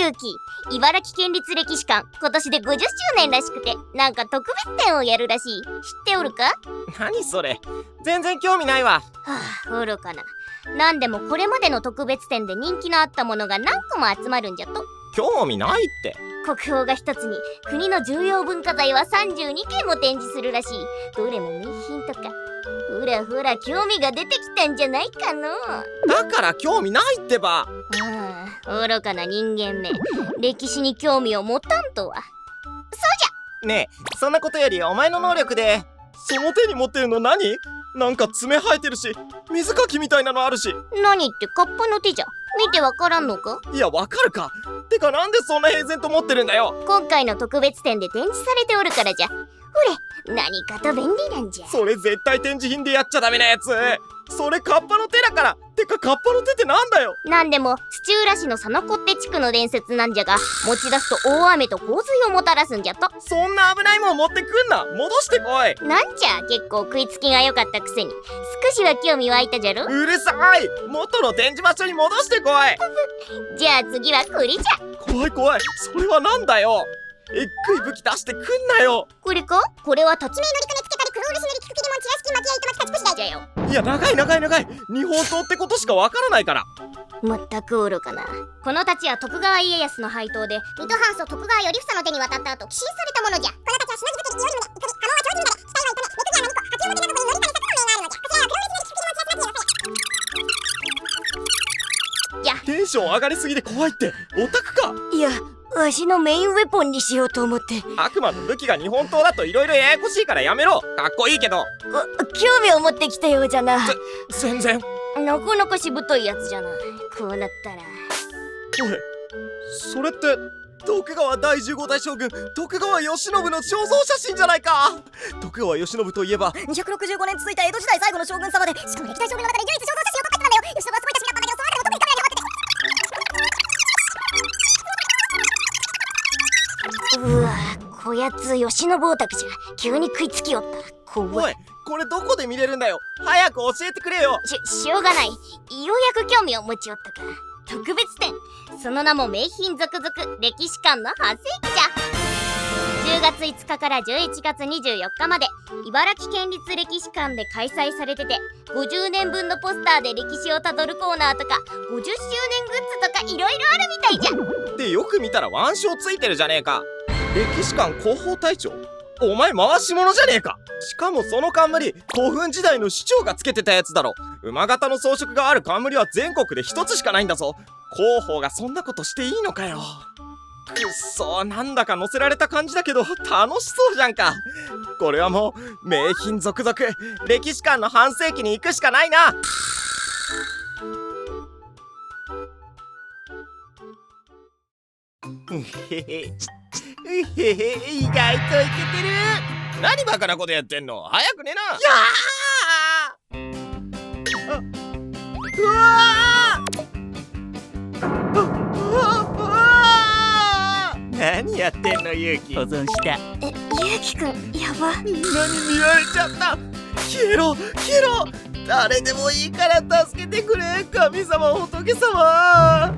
ゆうき、茨城県立歴史館今年で50周年らしくて、なんか特別展をやるらしい。知っておるか？何それ、全然興味ないわ。愚かな。なんでもこれまでの特別展で人気のあったものが何個も集まるんじゃと。興味ないって。国宝が一つに国の重要文化財は32件も展示するらしい。どれも名品とか。ほらほら、興味が出てきたんじゃないかの。だから興味ないってば。愚かな人間め、歴史に興味を持たんとは。そうねえ、そんなことよりお前の能力で。その手に持ってるの何？なんか爪生えてるし、水かきみたいなのあるし。何ってカッパの手じゃ。見てわからんのか？いや、わかるか。てかなんでそんな平然と持ってるんだよ。今回の特別展で展示されておるからじゃ。ほれ、何かと便利なんじゃ。それ絶対展示品でやっちゃダメなやつ。それカッパの手だから。てかカッパの手ってなんだよ。なんでも土浦市の佐野こって地区の伝説なんじゃが、持ち出すと大雨と洪水をもたらすんじゃと。そんな危ないもん持ってくんな。戻してこい。なんじゃ、結構食いつきが良かったくせに少しは興味湧いたじゃろ。うるさい。元の展示場所に戻してこい。じゃあ次はこれじゃ。怖い怖い。それはなんだよ。えっくい武器出してくんなよ。これか？これは突命のりかねつけたり黒漆塗り菊切りもんチラシキ巻き合いと巻き立ち腰だじゃよ。いや、長い長い長い。日本刀ってことしかわからないから。まったく愚かな。この太刀は徳川家康の配当で水戸藩祖徳川頼房の手に渡った後寄進されたものじゃ。この太刀はしのぎ作り、いおり胸、いくり、刃文は長寿胸で、額は糸目、目釘は何個、八表などに乗りたり作る名があるのじゃ。こちらは黒漆塗り菊切りもんチラシ巻き合いとや。テンション上がりすぎで怖いって。オタクか？いや、わしのメインウェポンにしようと思って。悪魔の武器が日本刀だと色々ややこしいからやめろ。かっこいいけど。興味を持ってきたようじゃな。全然。なかなかしぶといやつじゃな。こうなったら。おい、それって徳川第15代将軍徳川慶喜の肖像写真じゃないか。徳川慶喜といえば265年続いた江戸時代最後の将軍様で、しかも歴代将軍の中で唯一肖像写真を撮った人なんだよ。慶喜はすごい写真だったんだけど、その中でも特にカメラにハマってて。うわ、こやつ慶喜オタクじゃ。急に食いつきよった。怖い。おい、これどこで見れるんだよ。早く教えてくれよ。しょうがない。ようやく興味を持ちよったか。特別展、その名も名品続々歴史館の半世紀じゃ。10月5日から11月24日まで茨城県立歴史館で開催されてて、50年分のポスターで歴史をたどるコーナーとか50周年グッズとかいろいろあるみたいじゃ。で、よく見たら腕章ついてるじゃねえか。歴史館広報隊長、お前回し者じゃねえか。しかもその冠、古墳時代の市長がつけてたやつだろ。馬型の装飾がある冠は全国で一つしかないんだぞ。広報がそんなことしていいのかよ。くっそ、なんだか乗せられた感じだけど楽しそうじゃんか。これはもう名品続々、歴史館の半世紀に行くしかないな。うへへうへへ、意外といけてる。何バカなことやってんの。早く寝な。やー。うわー。何やってんの、ゆうき。保存した。ゆうきくん、やば。みんなに見られちゃった。消えろ消えろ。誰でもいいから助けてくれ。神様、仏様。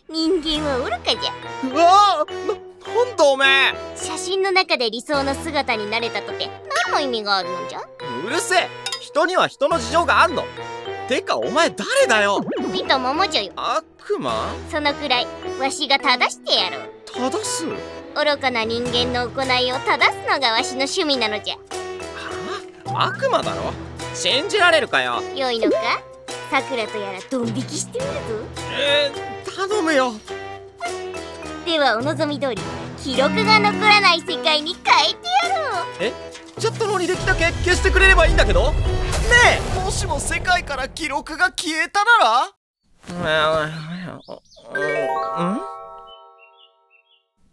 人間は愚かじゃ。うわー。なんだおめえ。写真の中で理想の姿になれたとて何の意味があるのじゃ。うるせえ。人には人の事情があんの。てかお前誰だよ。見たままじゃよ。悪魔？そのくらいわしが正してやろう。正す？愚かな人間の行いを正すのがわしの趣味なのじゃ。はあ？悪魔だろ。信じられるかよ。良いのか。さくらとやらドン引きしてみるぞ。頼むよ。ではお望み通り記録が残らない世界に変えてやろう。ちょっとの履歴だけ消してくれればいいんだけど。ねえ、もしも世界から記録が消えたなら。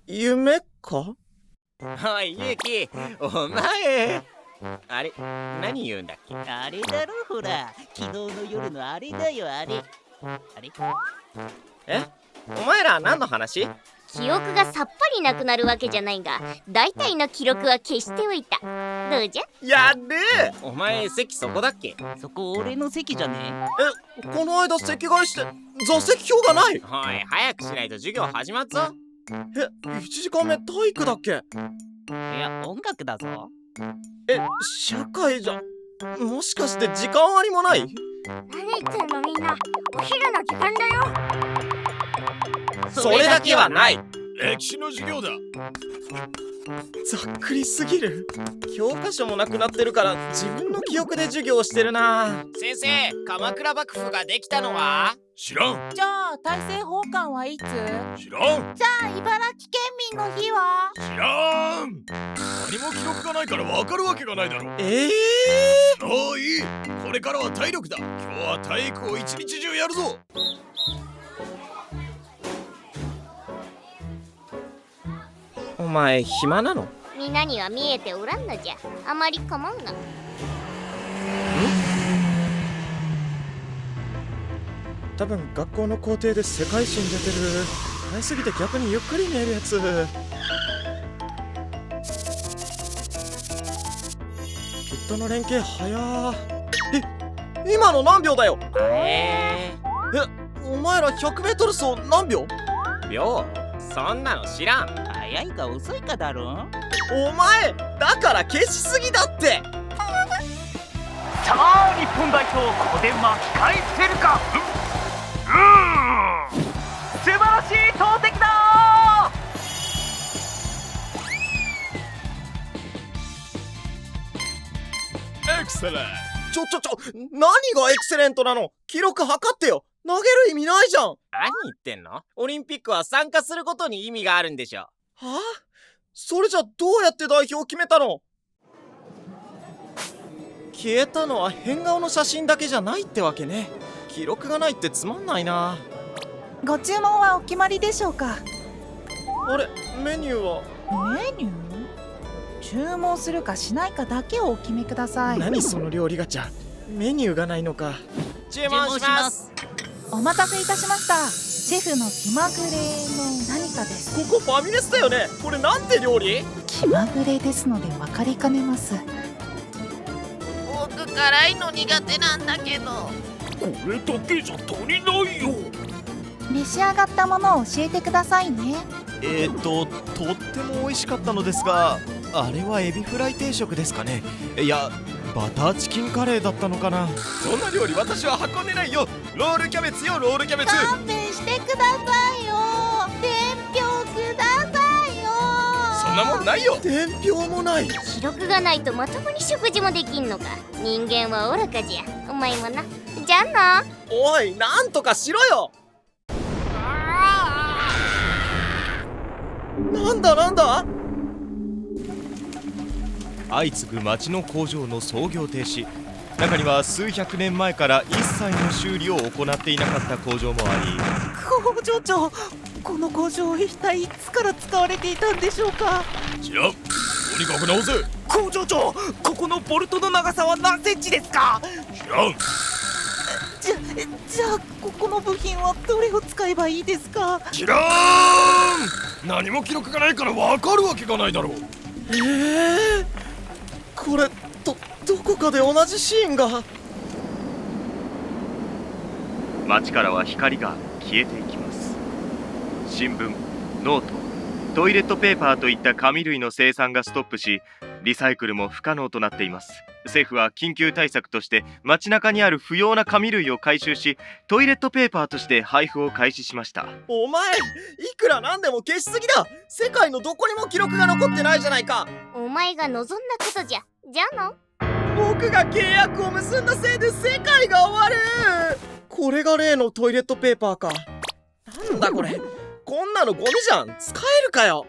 夢か？おい、ゆうき、お前。あれ、何言うんだっけ？あれだろ、ほら、昨日の夜のあれだよ、あれ。あれ？お前ら何の話？記憶がさっぱりなくなるわけじゃないが、大体の記録は消しておいた。どうじゃ？やるー。お前席そこだっけ？そこ俺の席じゃねこの間席替えして座席表がない。おい、早くしないと授業始まっぞ。1時間目体育だっけ？いや、音楽だぞ。社会じゃもしかして時間割もない？何言ってんのみんな。お昼の時間だよ。それだけはない。歴史の授業だ。ざっくりすぎる。教科書もなくなってるから自分の記憶で授業してるな。先生、鎌倉幕府ができたのは？知らん。じゃあ大政奉還はいつ？知らん。じゃあ茨城県民の日は？知らん。何も記録がないから分かるわけがないだろ。もういい。これからは体力だ。今日は体育を一日中やるぞ。お前暇なの？皆には見えておらんのじゃ。あまり構うな。多分学校の校庭で世界史に出てる。早すぎて逆にゆっくり見えるやつ。ピットの連携早ー。今の何秒だよ？お前ら 100m 走何秒？秒？そんなの知らん。早いか遅いかだろ。お前だから消しすぎだって。さあ日本代表、ここで巻き返せるか。素晴らしい投擲だ。エクセレン。何がエクセレントなの？記録測ってよ。投げる意味ないじゃん。何言ってんの？オリンピックは参加することに意味があるんでしょ。はあ？それじゃどうやって代表を決めたの？消えたのは変顔の写真だけじゃないってわけね。記録がないってつまんないな。ご注文はお決まりでしょうか？あれ、メニューは？メニュー？注文するかしないかだけをお決めください。何その料理ガチャ。メニューがないのか。注文します。お待たせいたしました。シェフの気まぐれの何かです。ここファミレスだよね。これなんて料理？気まぐれですので分かりかねます。僕辛いの苦手なんだけど。これだけじゃ足りないよ。召し上がったものを教えてくださいね。とっても美味しかったのですが、あれはエビフライ定食ですかね。いや、バターチキンカレーだったのかな。そんな料理私は運んでないよ。ロールキャベツよ、ロールキャベツ。勘弁してくださいよ。伝票くださいよ。そんなもんないよ。伝票もない。記録がないとまともに食事もできんのか。人間は愚かじゃ。お前もな。じゃあな。おい、なんとかしろよ。なんだ？相次ぐ町の工場の操業停止。中には数百年前から一切の修理を行っていなかった工場もあり。工場長、この工場一体いつから使われていたんでしょうか？知らん。とにかく直せ。工場長、ここのボルトの長さは何センチですか？知らん。じゃあここの部品はどれを使えばいいですか？知らん。何も記録がないから分かるわけがないだろう。これどこかで同じシーンが。街からは光が消えていきます。新聞、ノート、トイレットペーパーといった紙類の生産がストップし、リサイクルも不可能となっています。政府は緊急対策として街中にある不要な紙類を回収し、トイレットペーパーとして配布を開始しました。お前、いくらなんでも消しすぎだ。世界のどこにも記録が残ってないじゃないか。お前が望んだことじゃ。じゃあの。僕が契約を結んだせいで世界が終わる。これが例のトイレットペーパーか。なんだこれ。こんなのゴミじゃん。使えるかよ。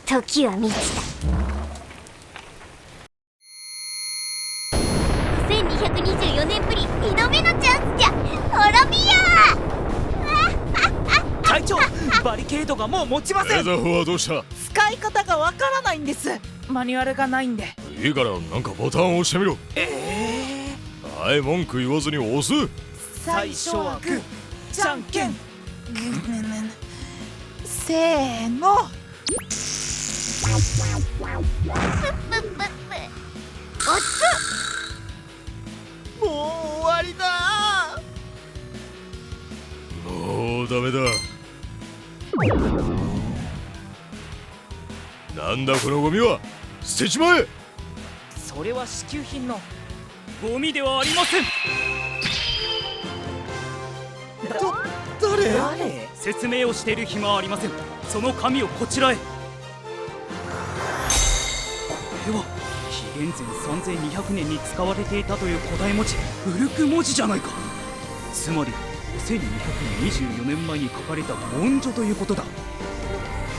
時は満ちた。1224年ぶり2度目のチャンスじゃ。滅びや隊長、バリケードがもう持ちません。レザフはどうした？使い方がわからないんです。マニュアルがないんで。いいからなんかボタンを押してみろ。はい、文句言わずに押す。最初はグー、じゃんけん。せーの。もう終わりだ。もうダメだ。なんだこのゴミは。捨てちまえ。それは支給品の。ゴミではありません。誰？説明をしている暇はありません。その紙をこちらへ。これは紀元前3200年に使われていたという古代文字、ウルク文字じゃないか。つまり5224年前に書かれた文書ということだ。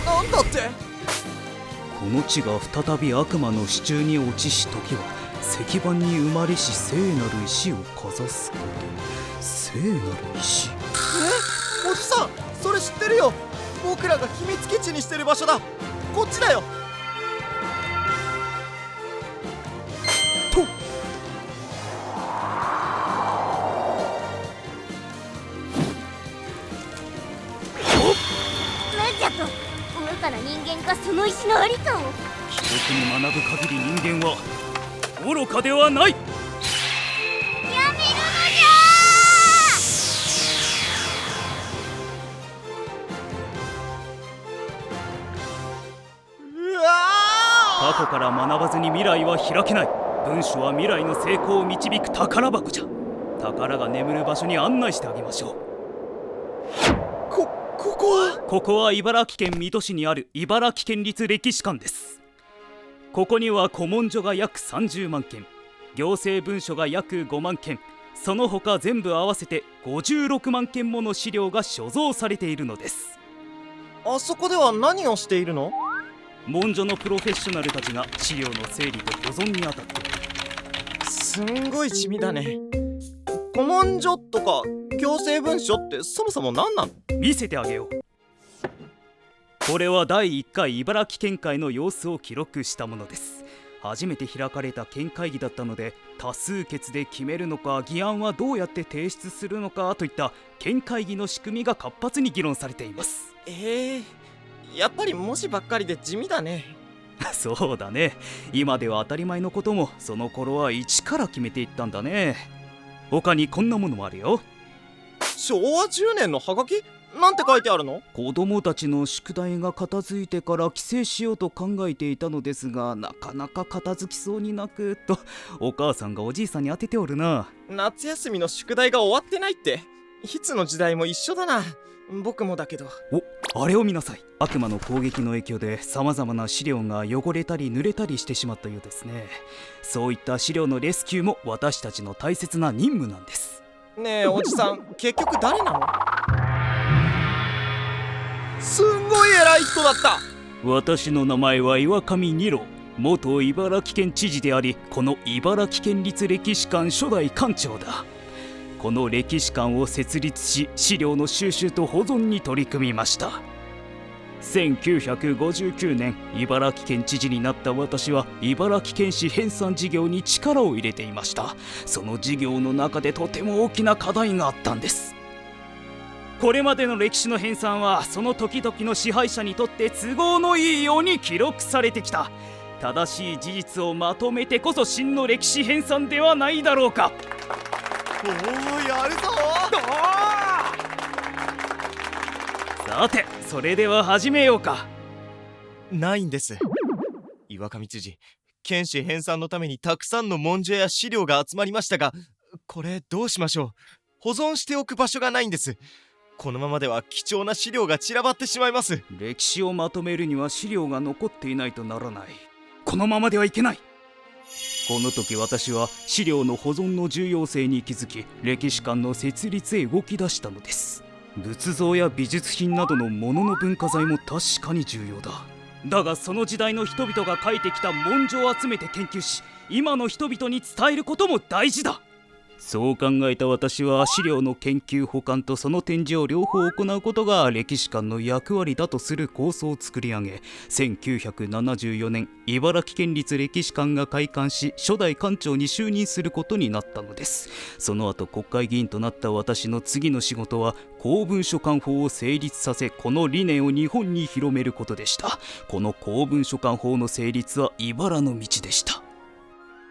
なんだって？この地が再び悪魔の手中に落ちし時は、石板に生まれし聖なる石をかざすこと。聖なる石。おじさん、それ知ってるよ。僕らが秘密基地にしてる場所だ。こっちだよ。となんじゃと。愚かな人間がその石のありかを。記憶に学ぶ限り人間は愚かではない。やめるのじうわ過去から学ばずに未来は開けない。文書は未来の成功を導く宝箱じゃ。宝が眠る場所に案内してあげましょう。ここは茨城県水戸市にある茨城県立歴史館です。ここには古文書が約30万件、行政文書が約5万件、その他全部合わせて56万件もの資料が所蔵されているのです。あそこでは何をしているの？文書のプロフェッショナルたちが資料の整理と保存に当たっている。すんごい地味だね。古文書とか行政文書ってそもそも何なの？見せてあげよう。これは第1回茨城県会の様子を記録したものです。初めて開かれた県会議だったので、多数決で決めるのか、議案はどうやって提出するのかといった県会議の仕組みが活発に議論されています。やっぱり文字ばっかりで地味だね。そうだね。今では当たり前のことも、その頃は一から決めていったんだね。他にこんなものもあるよ。昭和10年のハガキ？なんて書いてあるの？子供たちの宿題が片付いてから帰省しようと考えていたのですが、なかなか片付きそうになくとお母さんがおじいさんに当てておるな。夏休みの宿題が終わってないって、いつの時代も一緒だな。僕もだけど。あれを見なさい。悪魔の攻撃の影響で様々な資料が汚れたり濡れたりしてしまったようですね。そういった資料のレスキューも私たちの大切な任務なんです。ねえおじさん、結局誰なの？すんごい偉い人だった。私の名前は岩上二郎、元茨城県知事であり、この茨城県立歴史館初代館長だ。この歴史館を設立し、資料の収集と保存に取り組みました。1959年、茨城県知事になった私は茨城県市編纂事業に力を入れていました。その事業の中でとても大きな課題があったんです。これまでの歴史の編纂はその時々の支配者にとって都合のいいように記録されてきた。正しい事実をまとめてこそ真の歴史編纂ではないだろうか。おー、やるぞさて、それでは始めようか。ないんです。岩上知事、県史編纂のためにたくさんの文書や資料が集まりましたが、これどうしましょう。保存しておく場所がないんです。このままでは貴重な資料が散らばってしまいます。歴史をまとめるには資料が残っていないとならない。このままではいけない。この時私は資料の保存の重要性に気づき、歴史館の設立へ動き出したのです。仏像や美術品などの物の文化財も確かに重要だ。だがその時代の人々が書いてきた文書を集めて研究し、今の人々に伝えることも大事だ。そう考えた私は資料の研究保管とその展示を両方行うことが歴史館の役割だとする構想を作り上げ、1974年茨城県立歴史館が開館し、初代館長に就任することになったのです。その後国会議員となった私の次の仕事は公文書館法を成立させ、この理念を日本に広めることでした。この公文書館法の成立は茨の道でした。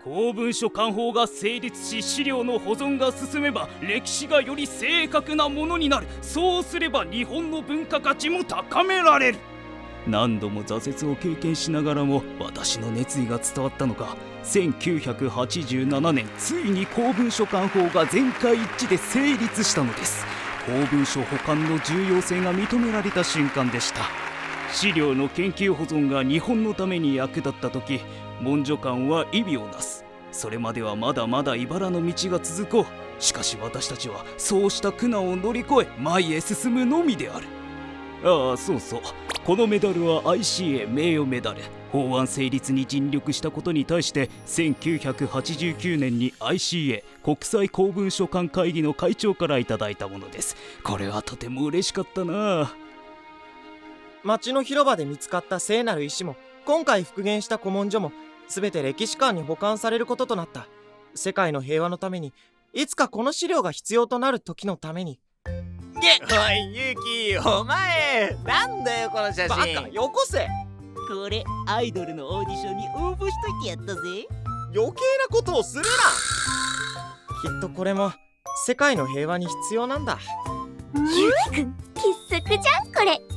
公文書館法が成立し、資料の保存が進めば歴史がより正確なものになる。そうすれば日本の文化価値も高められる。何度も挫折を経験しながらも私の熱意が伝わったのか、1987年ついに公文書館法が全会一致で成立したのです。公文書保管の重要性が認められた瞬間でした。資料の研究保存が日本のために役立った時、文書館は意味をなす。それまではまだまだ茨の道が続こう。しかし私たちはそうした苦難を乗り越え前へ進むのみである。ああ、そうそう、このメダルは ICA 名誉メダル。法案成立に尽力したことに対して1989年に ICA 国際公文書館会議の会長からいただいたものです。これはとても嬉しかったな。町の広場で見つかった聖なる石も今回復元した古文書も全て歴史館に保管されることとなった。世界の平和のために、いつかこの資料が必要となる時のために。おいユキ、お前なんだよこの写真。バカよこせ。これアイドルのオーディションに応募しといてやったぜ。余計なことをするな。きっとこれも世界の平和に必要なんだ。ゆうきくん傑作じゃんこれ。